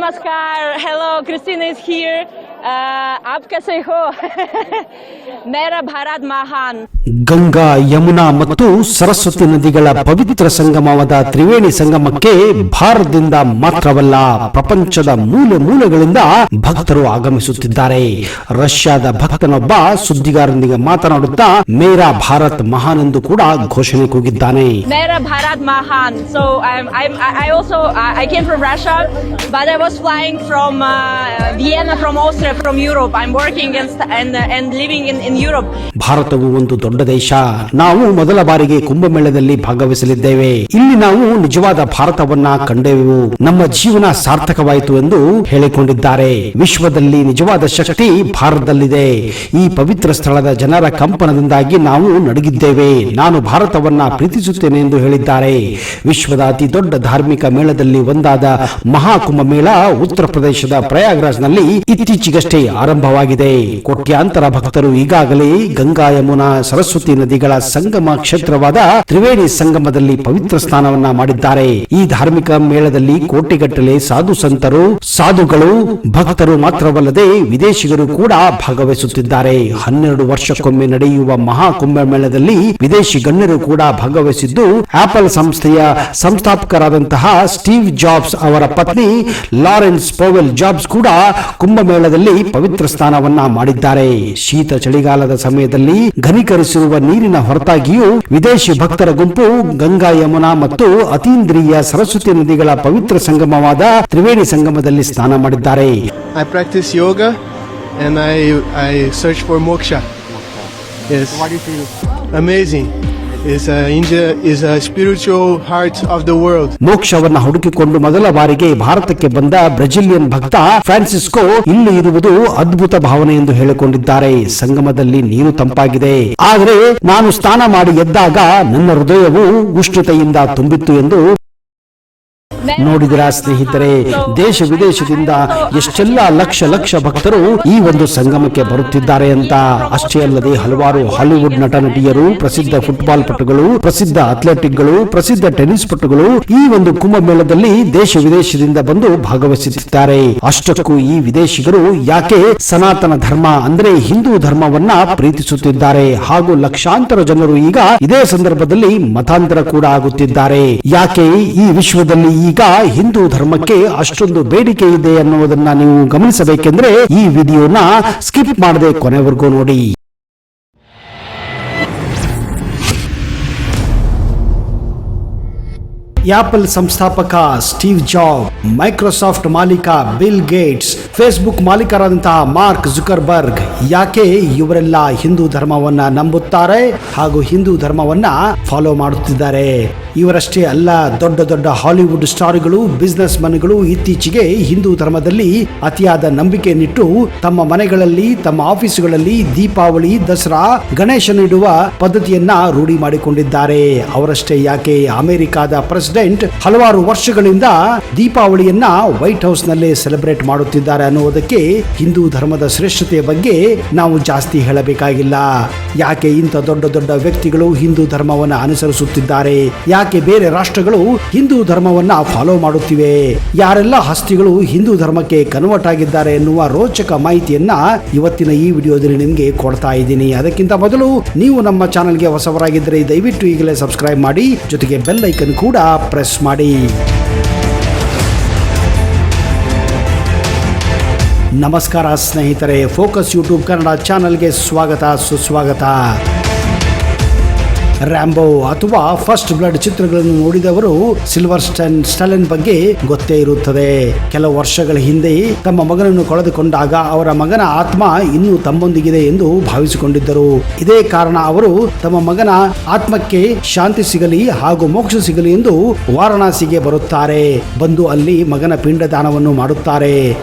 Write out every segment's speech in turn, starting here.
नमस्कार, hello, Christina is here. आप कैसे हो? मेरा भारत महान. ಗಂಗಾ, ಯಮುನಾ ಮತ್ತು ಸರಸ್ವತಿ ನದಿಗಳ ಪವಿತ್ರ ಸಂಗಮವಾದ ತ್ರಿವೇಣಿ ಸಂಗಮಕ್ಕೆ ಭಾರತದಿಂದ ಮಾತ್ರವಲ್ಲ ಪ್ರಪಂಚದ ಮೂಲೆ ಮೂಲೆಗಳಿಂದ ಭಕ್ತರು ಆಗಮಿಸುತ್ತಿದ್ದಾರೆ. ರಷ್ಯಾದ ಭಕ್ತನೊಬ್ಬ ಸುದ್ದಿಗಾರರೊಂದಿಗೆ ಮಾತನಾಡುತ್ತಾ ಮೇರಾ ಭಾರತ್ ಮಹಾನ್ ಎಂದು ಕೂಡ ಘೋಷಣೆ ಕೂಗಿದ್ದಾನೆ. मेरा भारत महान. So I came from Russia, but I was flying from Vienna, from Austria, from Europe. I'm working and living in Europe. ಭಾರತವು ಒಂದು ದೊಡ್ಡ ದೇಶ. ನಾವು ಮೊದಲ ಬಾರಿಗೆ ಕುಂಭಮೇಳದಲ್ಲಿ ಭಾಗವಹಿಸಲಿದ್ದೇವೆ. ಇಲ್ಲಿ ನಾವು ನಿಜವಾದ ಭಾರತವನ್ನ ಕಂಡೆವು. ನಮ್ಮ ಜೀವನ ಸಾರ್ಥಕವಾಯಿತು ಎಂದು ಹೇಳಿಕೊಂಡಿದ್ದಾರೆ. ವಿಶ್ವದಲ್ಲಿ ನಿಜವಾದ ಶಕ್ತಿ ಭಾರತದಲ್ಲಿದೆ. ಈ ಪವಿತ್ರ ಸ್ಥಳದ ಜನರ ಕಂಪನದಿಂದಾಗಿ ನಾವು ನಡುಗಿದ್ದೇವೆ. ನಾನು ಭಾರತವನ್ನ ಪ್ರೀತಿಸುತ್ತೇನೆ ಎಂದು ಹೇಳಿದ್ದಾರೆ. ವಿಶ್ವದ ಅತಿ ದೊಡ್ಡ ಧಾರ್ಮಿಕ ಮೇಳದಲ್ಲಿ ಒಂದಾದ ಮಹಾಕುಂಭ ಮೇಳ ಉತ್ತರ ಪ್ರದೇಶದ ಪ್ರಯಾಗ್ರಾಜ್ನಲ್ಲಿ ಇತ್ತೀಚೆಗಷ್ಟೇ ಆರಂಭವಾಗಿದೆ. ಕೋಟ್ಯಾಂತರ ಭಕ್ತರು ಈಗಾಗಲೇ ಗಂಗಾ, ಯಮುನಾ, ಸರಸ್ವತಿ ನದಿಗಳ ಸಂಗಮ ಕ್ಷೇತ್ರವಾದ ತ್ರಿವೇಣಿ ಸಂಗಮದಲ್ಲಿ ಪವಿತ್ರ ಸ್ನಾನವನ್ನ ಮಾಡಿದ್ದಾರೆ. ಈ ಧಾರ್ಮಿಕ ಮೇಳದಲ್ಲಿ ಕೋಟಿಗಟ್ಟಲೆ ಸಾಧು ಸಂತರು, ಸಾಧುಗಳು, ಭಕ್ತರು ಮಾತ್ರವಲ್ಲದೆ ವಿದೇಶಿಗರು ಕೂಡ ಭಾಗವಹಿಸುತ್ತಿದ್ದಾರೆ. 12 ವರ್ಷಕ್ಕೊಮ್ಮೆ ನಡೆಯುವ ಮಹಾಕುಂಭ ಮೇಳದಲ್ಲಿ ವಿದೇಶಿ ಗಣ್ಯರು ಕೂಡ ಭಾಗವಹಿಸಿದ್ದು, ಆಪಲ್ ಸಂಸ್ಥೆಯ ಸಂಸ್ಥಾಪಕರಾದಂತಹ ಸ್ಟೀವ್ ಜಾಬ್ಸ್ ಅವರ ಪತ್ನಿ ಲಾರೆನ್ಸ್ ಪೋವೆಲ್ ಜಾಬ್ಸ್ ಕೂಡ ಕುಂಭಮೇಳದಲ್ಲಿ ಪವಿತ್ರ ಸ್ನಾನವನ್ನ ಮಾಡಿದ್ದಾರೆ. ಶೀತ ಚಳಿಗಾಲದ ಸಮಯದಲ್ಲಿ ಘನೀಕರಿಸಿರುವ ನೀರಿನ ಹೊರತಾಗಿಯೂ ವಿದೇಶಿ ಭಕ್ತರ ಗುಂಪು ಗಂಗಾ, ಯಮುನಾ ಮತ್ತು ಅತೀಂದ್ರಿಯ ಸರಸ್ವತಿ ನದಿಗಳ ಪವಿತ್ರ ಸಂಗಮವಾದ ತ್ರಿವೇಣಿ ಸಂಗಮದಲ್ಲಿ ಸ್ನಾನ ಮಾಡಿದ್ದಾರೆ. I practice yoga and I search for moksha. Yes. What do you feel? Amazing. India is a spiritual heart of the world. ಮೋಕ್ಷವನ್ನ ಹುಡುಕಿಕೊಂಡು ಮೊದಲ ಬಾರಿಗೆ ಭಾರತಕ್ಕೆ ಬಂದ ಬ್ರೆಜಿಲಿಯನ್ ಭಕ್ತ ಫ್ರಾನ್ಸಿಸ್ಕೋ ಇಲ್ಲಿ ಇರುವುದು ಅದ್ಭುತ ಭಾವನೆ ಎಂದು ಹೇಳಿಕೊಂಡಿದ್ದಾರೆ. ಸಂಗಮದಲ್ಲಿ ನೀರು ತಂಪಾಗಿದೆ, ಆದರೆ ನಾನು ಸ್ನಾನ ಮಾಡಿ ಎದ್ದಾಗ ನನ್ನ ಹೃದಯವು ಉಷ್ಣತೆಯಿಂದ ತುಂಬಿತ್ತು ಎಂದು ನೋಡಿದಿರಾ ಸ್ನೇಹಿತರೆ? ದೇಶ ವಿದೇಶದಿಂದ ಎಷ್ಟೆಲ್ಲ ಲಕ್ಷ ಭಕ್ತರು ಈ ಒಂದು ಸಂಗಮಕ್ಕೆ ಬರುತ್ತಿದ್ದಾರೆ ಅಂತ. ಅಷ್ಟೇ ಅಲ್ಲದೆ ಹಲವಾರು ಹಾಲಿವುಡ್ ನಟ ನಟಿಯರು, ಪ್ರಸಿದ್ಧ ಫುಟ್ಬಾಲ್ ಪಟುಗಳು, ಪ್ರಸಿದ್ಧ ಅಥ್ಲೆಟಿಕ್ಗಳು, ಪ್ರಸಿದ್ಧ ಟೆನ್ನಿಸ್ ಪಟುಗಳು ಈ ಒಂದು ಕುಂಭಮೇಳದಲ್ಲಿ ದೇಶ ವಿದೇಶದಿಂದ ಬಂದು ಭಾಗವಹಿಸುತ್ತಿದ್ದಾರೆ. ಅಷ್ಟಕ್ಕೂ ಈ ವಿದೇಶಿಗರು ಯಾಕೆ ಸನಾತನ ಧರ್ಮ ಅಂದ್ರೆ ಹಿಂದೂ ಧರ್ಮವನ್ನ ಪ್ರೀತಿಸುತ್ತಿದ್ದಾರೆ ಹಾಗೂ ಲಕ್ಷಾಂತರ ಜನರು ಈಗ ಇದೇ ಸಂದರ್ಭದಲ್ಲಿ ಮತಾಂತರ ಕೂಡ ಆಗುತ್ತಿದ್ದಾರೆ. ಯಾಕೆ ಈ ವಿಶ್ವದಲ್ಲಿ ಈಗ ಹಿಂದೂ ಧರ್ಮಕ್ಕೆ ಅಷ್ಟೊಂದು ಬೇಡಿಕೆ ಇದೆ ಅನ್ನುವುದನ್ನ ನೀವು ಗಮನಿಸಬೇಕೆಂದ್ರೆ ಈ ವಿಡಿಯೋನ ಸ್ಕಿಪ್ ಮಾಡದೆ ಕೊನೆವರೆಗೂ ನೋಡಿ. ಆಪಲ್ ಸಂಸ್ಥಾಪಕ ಸ್ಟೀವ್ ಜಾಬ್, ಮೈಕ್ರೋಸಾಫ್ಟ್ ಮಾಲೀಕ ಬಿಲ್ ಗೇಟ್ಸ್, ಫೇಸ್ಬುಕ್ ಮಾಲೀಕರಾದಂತಹ ಮಾರ್ಕ್ ಜುಕರ್ಬರ್ಗ್, ಯಾಕೆ ಇವರೆಲ್ಲ ಹಿಂದೂ ಧರ್ಮವನ್ನ ನಂಬುತ್ತಾರೆ ಹಾಗೂ ಹಿಂದೂ ಧರ್ಮವನ್ನ ಫಾಲೋ ಮಾಡುತ್ತಿದ್ದಾರೆ? ಇವರಷ್ಟೇ ಅಲ್ಲ, ದೊಡ್ಡ ಹಾಲಿವುಡ್ ಸ್ಟಾರ್ಗಳು, ಬಿಸಿನೆಸ್ ಮನ್ಗಳು ಇತ್ತೀಚೆಗೆ ಹಿಂದೂ ಧರ್ಮದಲ್ಲಿ ಅತಿಯಾದ ನಂಬಿಕೆಯನ್ನಿಟ್ಟು ತಮ್ಮ ಮನೆಗಳಲ್ಲಿ, ತಮ್ಮ ಆಫೀಸುಗಳಲ್ಲಿ ದೀಪಾವಳಿ, ದಸರಾ, ಗಣೇಶನಿಡುವ ಪದ್ಧತಿಯನ್ನ ರೂಢಿ ಮಾಡಿಕೊಂಡಿದ್ದಾರೆ. ಅವರಷ್ಟೇ ಯಾಕೆ, ಅಮೆರಿಕಾದ ಪ್ರೆಸಿಡೆಂಟ್ ಹಲವಾರು ವರ್ಷಗಳಿಂದ ದೀಪಾವಳಿಯನ್ನ ವೈಟ್ ಹೌಸ್ ನಲ್ಲಿ ಸೆಲೆಬ್ರೇಟ್ ಮಾಡುತ್ತಿದ್ದಾರೆ ಅನ್ನುವುದಕ್ಕೆ ಹಿಂದೂ ಧರ್ಮದ ಶ್ರೇಷ್ಠತೆಯ ಬಗ್ಗೆ ನಾವು ಜಾಸ್ತಿ ಹೇಳಬೇಕಾಗಿಲ್ಲ. ಯಾಕೆ ಇಂಥ ದೊಡ್ಡ ವ್ಯಕ್ತಿಗಳು ಹಿಂದೂ ಧರ್ಮವನ್ನ ಅನುಸರಿಸುತ್ತಿದ್ದಾರೆ? ಯಾಕೆ ಬೇರೆ ರಾಷ್ಟ್ರಗಳು ಹಿಂದೂ ಧರ್ಮವನ್ನ ಫಾಲೋ ಮಾಡುತ್ತಿವೆ? ಯಾರೆಲ್ಲ ಹಸ್ತಿಗಳು ಹಿಂದೂ ಧರ್ಮಕ್ಕೆ ಕನ್ವರ್ಟ್ ಆಗಿದ್ದಾರೆ ಎನ್ನುವ ರೋಚಕ ಮಾಹಿತಿಯನ್ನ ಇವತ್ತಿನ ಈ ವಿಡಿಯೋದಲ್ಲಿ ನಿಮಗೆ ಕೊಡ್ತಾ ಇದ್ದೀನಿ. ಅದಕ್ಕಿಂತ ಮೊದಲು ನೀವು ನಮ್ಮ ಚಾನೆಲ್ಗೆ ಹೊಸವರಾಗಿದ್ದರೆ ದಯವಿಟ್ಟು ಈಗಲೇ ಸಬ್ಸ್ಕ್ರೈಬ್ ಮಾಡಿ, ಜೊತೆಗೆ ಬೆಲ್ ಐಕನ್ ಕೂಡ ಪ್ರೆಸ್ ಮಾಡಿ. ನಮಸ್ಕಾರ ಸ್ನೇಹಿತರೆ, ಫೋಕಸ್ ಯೂಟ್ಯೂಬ್ ಕನ್ನಡ ಚಾನೆಲ್ಗೆ ಸ್ವಾಗತ, ಸುಸ್ವಾಗತ. ರ್ಯಾಂಬೋ ಅಥವಾ ಫಸ್ಟ್ ಬ್ಲಡ್ ಚಿತ್ರಗಳನ್ನು ನೋಡಿದವರು ಸಿಲ್ವರ್ ಸ್ಟಾಲೋನ್ ಬಗ್ಗೆ ಗೊತ್ತೇ ಇರುತ್ತದೆ. ಕೆಲವು ವರ್ಷಗಳ ಹಿಂದೆ ತಮ್ಮ ಮಗನನ್ನು ಕಳೆದುಕೊಂಡಾಗ ಅವರ ಮಗನ ಆತ್ಮ ಇನ್ನೂ ತಮ್ಮೊಂದಿಗಿದೆ ಎಂದು ಭಾವಿಸಿಕೊಂಡಿದ್ದರು. ಇದೇ ಕಾರಣ ಅವರು ತಮ್ಮ ಮಗನ ಆತ್ಮಕ್ಕೆ ಶಾಂತಿ ಸಿಗಲಿ ಹಾಗೂ ಮೋಕ್ಷ ಸಿಗಲಿ ಎಂದು ವಾರಣಾಸಿಗೆ ಬರುತ್ತಾರೆ. ಬಂದು ಅಲ್ಲಿ ಮಗನ ಪಿಂಡದಾನವನ್ನು ಮಾಡುತ್ತಾರೆ.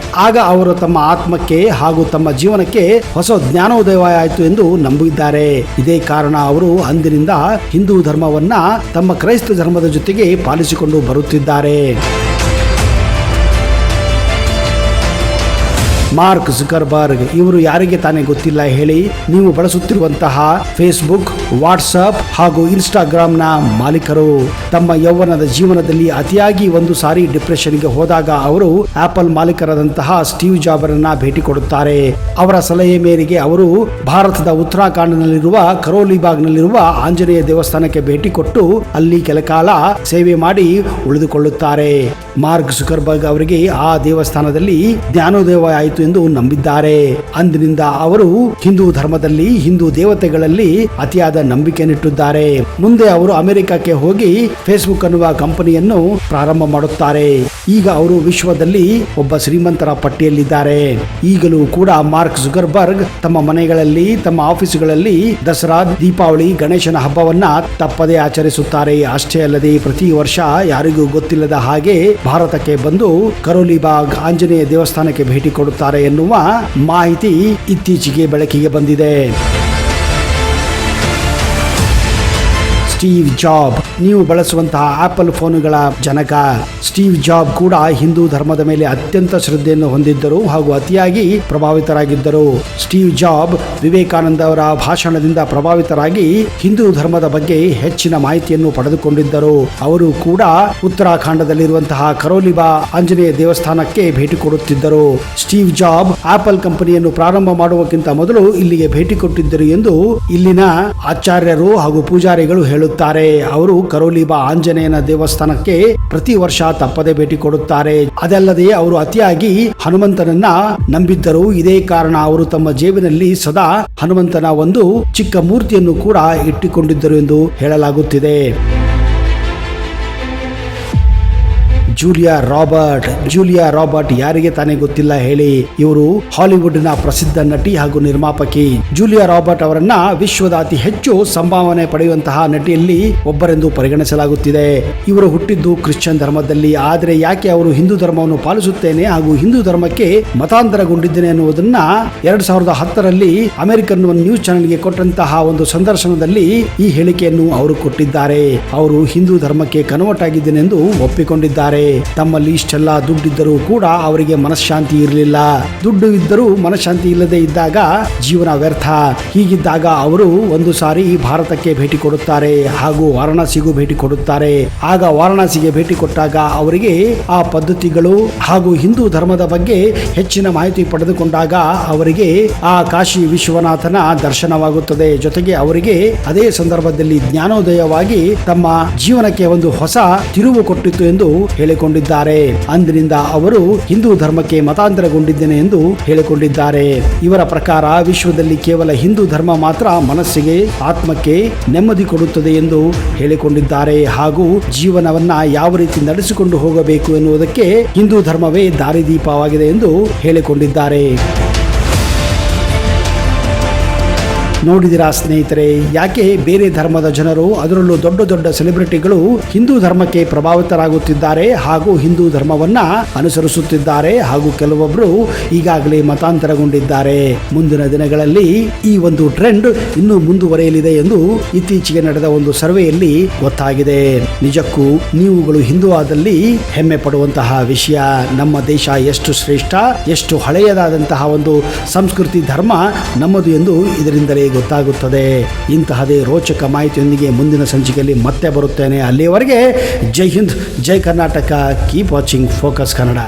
ಆಗ ಅವರು ತಮ್ಮ ಆತ್ಮಕ್ಕೆ ಹಾಗೂ ತಮ್ಮ ಜೀವನಕ್ಕೆ ಹೊಸ ಜ್ಞಾನೋದಯ ಆಯಿತು ಎಂದು ನಂಬಿದ್ದಾರೆ. ಇದೇ ಕಾರಣ ಅವರು ಅಂದಿನಿಂದ ಹಿಂದೂ ಧರ್ಮವನ್ನ ತಮ್ಮ ಕ್ರೈಸ್ತ ಧರ್ಮದ ಜೊತೆಗೆ ಪಾಲಿಸಿಕೊಂಡು ಬರುತ್ತಿದ್ದಾರೆ. ಮಾರ್ಕ್ ಜುಕರ್ಬರ್ಗ್ ಇವರು ಯಾರಿಗೆ ತಾನೇ ಗೊತ್ತಿಲ್ಲ ಹೇಳಿ. ನೀವು ಬಳಸುತ್ತಿರುವಂತಹ ಫೇಸ್ಬುಕ್, ವಾಟ್ಸಪ್ ಹಾಗೂ ಇನ್ಸ್ಟಾಗ್ರಾಮ್ನ ಮಾಲೀಕರು. ತಮ್ಮ ಯೌವನದ ಜೀವನದಲ್ಲಿ ಅತಿಯಾಗಿ ಒಂದು ಸಾರಿ ಡಿಪ್ರೆಷನ್ಗೆ ಹೋದಾಗ ಅವರು ಆಪಲ್ ಮಾಲೀಕರಾದಂತಹ ಸ್ಟೀವ್ ಜಾಬ್ರನ್ನ ಭೇಟಿ ಕೊಡುತ್ತಾರೆ. ಅವರ ಸಲಹೆ ಮೇರೆಗೆ ಅವರು ಭಾರತದ ಉತ್ತರಾಖಂಡ್ನಲ್ಲಿರುವ ಕರೋಲಿಬಾಗ್ನಲ್ಲಿರುವ ಆಂಜನೇಯ ದೇವಸ್ಥಾನಕ್ಕೆ ಭೇಟಿ ಕೊಟ್ಟು ಅಲ್ಲಿ ಕೆಲ ಕಾಲ ಸೇವೆ ಮಾಡಿ ಉಳಿದುಕೊಳ್ಳುತ್ತಾರೆ. ಮಾರ್ಕ್ ಜುಕರ್ಬರ್ಗ್ ಅವರಿಗೆ ಆ ದೇವಸ್ಥಾನದಲ್ಲಿ ಜ್ಞಾನೋದಯ ಆಯಿತು ಎಂದು ನಂಬಿದ್ದಾರೆ. ಅಂದಿನಿಂದ ಅವರು ಹಿಂದೂ ಧರ್ಮದಲ್ಲಿ, ಹಿಂದೂ ದೇವತೆಗಳಲ್ಲಿ ಅತಿಯಾದ ನಂಬಿಕೆಯನ್ನಿಟ್ಟಿದ್ದಾರೆ. ಮುಂದೆ ಅವರು ಅಮೆರಿಕಕ್ಕೆ ಹೋಗಿ ಫೇಸ್ಬುಕ್ ಅನ್ನುವ ಕಂಪನಿಯನ್ನು ಪ್ರಾರಂಭ ಮಾಡುತ್ತಾರೆ. ಈಗ ಅವರು ವಿಶ್ವದಲ್ಲಿ ಒಬ್ಬ ಶ್ರೀಮಂತರ ಪಟ್ಟಿಯಲ್ಲಿದ್ದಾರೆ. ಈಗಲೂ ಕೂಡ ಮಾರ್ಕ್ ಜುಕರ್ಬರ್ಗ್ ತಮ್ಮ ಮನೆಗಳಲ್ಲಿ, ತಮ್ಮ ಆಫೀಸುಗಳಲ್ಲಿ ದಸರಾ, ದೀಪಾವಳಿ, ಗಣೇಶನ ಹಬ್ಬವನ್ನ ತಪ್ಪದೇ ಆಚರಿಸುತ್ತಾರೆ. ಅಷ್ಟೇ ಅಲ್ಲದೆ ಪ್ರತಿ ವರ್ಷ ಯಾರಿಗೂ ಗೊತ್ತಿಲ್ಲದ ಹಾಗೆ ಭಾರತಕ್ಕೆ ಬಂದು ಕರೋಲಿಬಾಗ್ ಆಂಜನೇಯ ದೇವಸ್ಥಾನಕ್ಕೆ ಭೇಟಿ ಕೊಡುತ್ತಾರೆ ಎನ್ನುವ ಮಾಹಿತಿ ಇತ್ತೀಚೆಗೆ ಬೆಳಕಿಗೆ ಬಂದಿದೆ. ಸ್ಟೀವ್ ಜಾಬ್ ನೀವು ಬಳಸುವಂತಹ ಆಪಲ್ ಫೋನುಗಳ ಜನಕ. ಸ್ಟೀವ್ ಜಾಬ್ ಕೂಡ ಹಿಂದೂ ಧರ್ಮದ ಮೇಲೆ ಅತ್ಯಂತ ಶ್ರದ್ಧೆಯನ್ನು ಹೊಂದಿದ್ದರು ಹಾಗೂ ಅತಿಯಾಗಿ ಪ್ರಭಾವಿತರಾಗಿದ್ದರು. ಸ್ಟೀವ್ ಜಾಬ್ ವಿವೇಕಾನಂದ ಅವರ ಭಾಷಣದಿಂದ ಪ್ರಭಾವಿತರಾಗಿ ಹಿಂದೂ ಧರ್ಮದ ಬಗ್ಗೆ ಹೆಚ್ಚಿನ ಮಾಹಿತಿಯನ್ನು ಪಡೆದುಕೊಂಡಿದ್ದರು. ಅವರು ಕೂಡ ಉತ್ತರಾಖಂಡದಲ್ಲಿರುವಂತಹ ಕರೋಲಿಬಾ ಆಂಜನೇಯ ದೇವಸ್ಥಾನಕ್ಕೆ ಭೇಟಿ ಕೊಡುತ್ತಿದ್ದರು. ಸ್ಟೀವ್ ಜಾಬ್ ಆಪಲ್ ಕಂಪನಿಯನ್ನು ಪ್ರಾರಂಭ ಮಾಡುವಕ್ಕಿಂತ ಮೊದಲು ಇಲ್ಲಿಗೆ ಭೇಟಿ ಕೊಟ್ಟಿದ್ದರು ಎಂದು ಇಲ್ಲಿನ ಆಚಾರ್ಯರು ಹಾಗೂ ಪೂಜಾರಿಗಳು ಹೇಳುತ್ತಾರೆ. ಅವರು ಕರೋಲಿಬಾ ಆಂಜನೇಯನ ದೇವಸ್ಥಾನಕ್ಕೆ ಪ್ರತಿ ವರ್ಷ ತಪ್ಪದೆ ಭೇಟಿ ಕೊಡುತ್ತಾರೆ. ಅದಲ್ಲದೆ ಅವರು ಅತಿಯಾಗಿ ಹನುಮಂತನನ್ನ ನಂಬಿದ್ದರು. ಇದೇ ಕಾರಣ ಅವರು ತಮ್ಮ ಜೇಬಿನಲ್ಲಿ ಸದಾ ಹನುಮಂತನ ಒಂದು ಚಿಕ್ಕ ಮೂರ್ತಿಯನ್ನು ಕೂಡ ಇಟ್ಟುಕೊಂಡಿದ್ದರು ಎಂದು ಹೇಳಲಾಗುತ್ತಿದೆ. ಜೂಲಿಯಾ ರಾಬರ್ಟ್ ಯಾರಿಗೆ ತಾನೇ ಗೊತ್ತಿಲ್ಲ ಹೇಳಿ. ಇವರು ಹಾಲಿವುಡ್ನ ಪ್ರಸಿದ್ಧ ನಟಿ ಹಾಗೂ ನಿರ್ಮಾಪಕಿ. ಜೂಲಿಯಾ ರಾಬರ್ಟ್ ಅವರನ್ನ ವಿಶ್ವದ ಅತಿ ಹೆಚ್ಚು ಸಂಭಾವನೆ ಪಡೆಯುವಂತಹ ನಟಿಯಲ್ಲಿ ಒಬ್ಬರೆಂದು ಪರಿಗಣಿಸಲಾಗುತ್ತಿದೆ. ಇವರು ಹುಟ್ಟಿದ್ದು ಕ್ರಿಶ್ಚಿಯನ್ ಧರ್ಮದಲ್ಲಿ. ಆದರೆ ಯಾಕೆ ಅವರು ಹಿಂದೂ ಧರ್ಮವನ್ನು ಪಾಲಿಸುತ್ತೇನೆ ಹಾಗೂ ಹಿಂದೂ ಧರ್ಮಕ್ಕೆ ಮತಾಂತರಗೊಂಡಿದ್ದೇನೆ ಎನ್ನುವುದನ್ನ 2010ರಲ್ಲಿ ಅಮೆರಿಕನ್ ನ್ಯೂಸ್ ಚಾನೆಲ್ಗೆ ಕೊಟ್ಟಂತಹ ಒಂದು ಸಂದರ್ಶನದಲ್ಲಿ ಈ ಹೇಳಿಕೆಯನ್ನು ಅವರು ಕೊಟ್ಟಿದ್ದಾರೆ. ಅವರು ಹಿಂದೂ ಧರ್ಮಕ್ಕೆ ಕನ್ವರ್ಟ್ ಆಗಿದ್ದೇನೆ ಎಂದು ಒಪ್ಪಿಕೊಂಡಿದ್ದಾರೆ. ತಮ್ಮಲ್ಲಿ ಇಷ್ಟೆಲ್ಲ ದುಡ್ಡಿದ್ದರೂ ಕೂಡ ಅವರಿಗೆ ಮನಃಶಾಂತಿ ಇರಲಿಲ್ಲ. ದುಡ್ಡು ಇದ್ದರೂ ಮನಃಶಾಂತಿ ಇಲ್ಲದೆ ಇದ್ದಾಗ ಜೀವನ ವ್ಯರ್ಥ. ಹೀಗಿದ್ದಾಗ ಅವರು ಒಂದು ಸಾರಿ ಭಾರತಕ್ಕೆ ಭೇಟಿ ಕೊಡುತ್ತಾರೆ ಹಾಗೂ ವಾರಣಾಸಿಗೂ ಭೇಟಿ ಕೊಡುತ್ತಾರೆ. ಆಗ ವಾರಣಾಸಿಗೆ ಭೇಟಿ ಕೊಟ್ಟಾಗ ಅವರಿಗೆ ಆ ಪದ್ಧತಿಗಳು ಹಾಗೂ ಹಿಂದೂ ಧರ್ಮದ ಬಗ್ಗೆ ಹೆಚ್ಚಿನ ಮಾಹಿತಿ ಪಡೆದುಕೊಂಡಾಗ ಅವರಿಗೆ ಆ ಕಾಶಿ ವಿಶ್ವನಾಥನ ದರ್ಶನವಾಗುತ್ತದೆ. ಜೊತೆಗೆ ಅವರಿಗೆ ಅದೇ ಸಂದರ್ಭದಲ್ಲಿ ಜ್ಞಾನೋದಯವಾಗಿ ತಮ್ಮ ಜೀವನಕ್ಕೆ ಒಂದು ಹೊಸ ತಿರುವು ಕೊಟ್ಟಿತ್ತು ಎಂದು ಹೇಳಿಕೊಂಡಿದ್ದಾರೆ. ಅಂದಿನಿಂದ ಅವರು ಹಿಂದೂ ಧರ್ಮಕ್ಕೆ ಮತಾಂತರಗೊಂಡಿದ್ದೇನೆ ಎಂದು ಹೇಳಿಕೊಂಡಿದ್ದಾರೆ. ಇವರ ಪ್ರಕಾರ ವಿಶ್ವದಲ್ಲಿ ಕೇವಲ ಹಿಂದೂ ಧರ್ಮ ಮಾತ್ರ ಮನಸ್ಸಿಗೆ, ಆತ್ಮಕ್ಕೆ ನೆಮ್ಮದಿ ಕೊಡುತ್ತದೆ ಎಂದು ಹೇಳಿಕೊಂಡಿದ್ದಾರೆ. ಹಾಗೂ ಜೀವನವನ್ನ ಯಾವ ರೀತಿ ನಡೆಸಿಕೊಂಡು ಹೋಗಬೇಕು ಎನ್ನುವುದಕ್ಕೆ ಹಿಂದೂ ಧರ್ಮವೇ ದಾರಿದೀಪವಾಗಿದೆ ಎಂದು ಹೇಳಿಕೊಂಡಿದ್ದಾರೆ. ನೋಡಿದಿರಾ ಸ್ನೇಹಿತರೆ, ಯಾಕೆ ಬೇರೆ ಧರ್ಮದ ಜನರು, ಅದರಲ್ಲೂ ದೊಡ್ಡ ದೊಡ್ಡ ಸೆಲೆಬ್ರಿಟಿಗಳು ಹಿಂದೂ ಧರ್ಮಕ್ಕೆ ಪ್ರಭಾವಿತರಾಗುತ್ತಿದ್ದಾರೆ ಹಾಗೂ ಹಿಂದೂ ಧರ್ಮವನ್ನ ಅನುಸರಿಸುತ್ತಿದ್ದಾರೆ ಹಾಗೂ ಕೆಲವೊಬ್ಬರು ಈಗಾಗಲೇ ಮತಾಂತರಗೊಂಡಿದ್ದಾರೆ. ಮುಂದಿನ ದಿನಗಳಲ್ಲಿ ಈ ಒಂದು ಟ್ರೆಂಡ್ ಇನ್ನೂ ಮುಂದುವರೆಯಲಿದೆ ಎಂದು ಇತ್ತೀಚೆಗೆ ನಡೆದ ಒಂದು ಸರ್ವೆಯಲ್ಲಿ ಗೊತ್ತಾಗಿದೆ. ನಿಜಕ್ಕೂ ನೀವುಗಳು ಹಿಂದೂ ಆದಲ್ಲಿ ಹೆಮ್ಮೆ ಪಡುವಂತಹ ವಿಷಯ. ನಮ್ಮ ದೇಶ ಎಷ್ಟು ಶ್ರೇಷ್ಠ, ಎಷ್ಟು ಹಳೆಯದಾದಂತಹ ಒಂದು ಸಂಸ್ಕೃತಿ, ಧರ್ಮ ನಮ್ಮದು ಎಂದು ಇದರಿಂದಲೇ ಗೊತ್ತಾಗುತ್ತದೆ. ಇಂತಹದೇ ರೋಚಕ ಮಾಹಿತಿಯೊಂದಿಗೆ ಮುಂದಿನ ಸಂಚಿಕೆಯಲ್ಲಿ ಮತ್ತೆ ಬರುತ್ತೇನೆ. ಅಲ್ಲಿಯವರೆಗೆ Jai Hind, Jai Karnataka. Keep watching focus Kannada.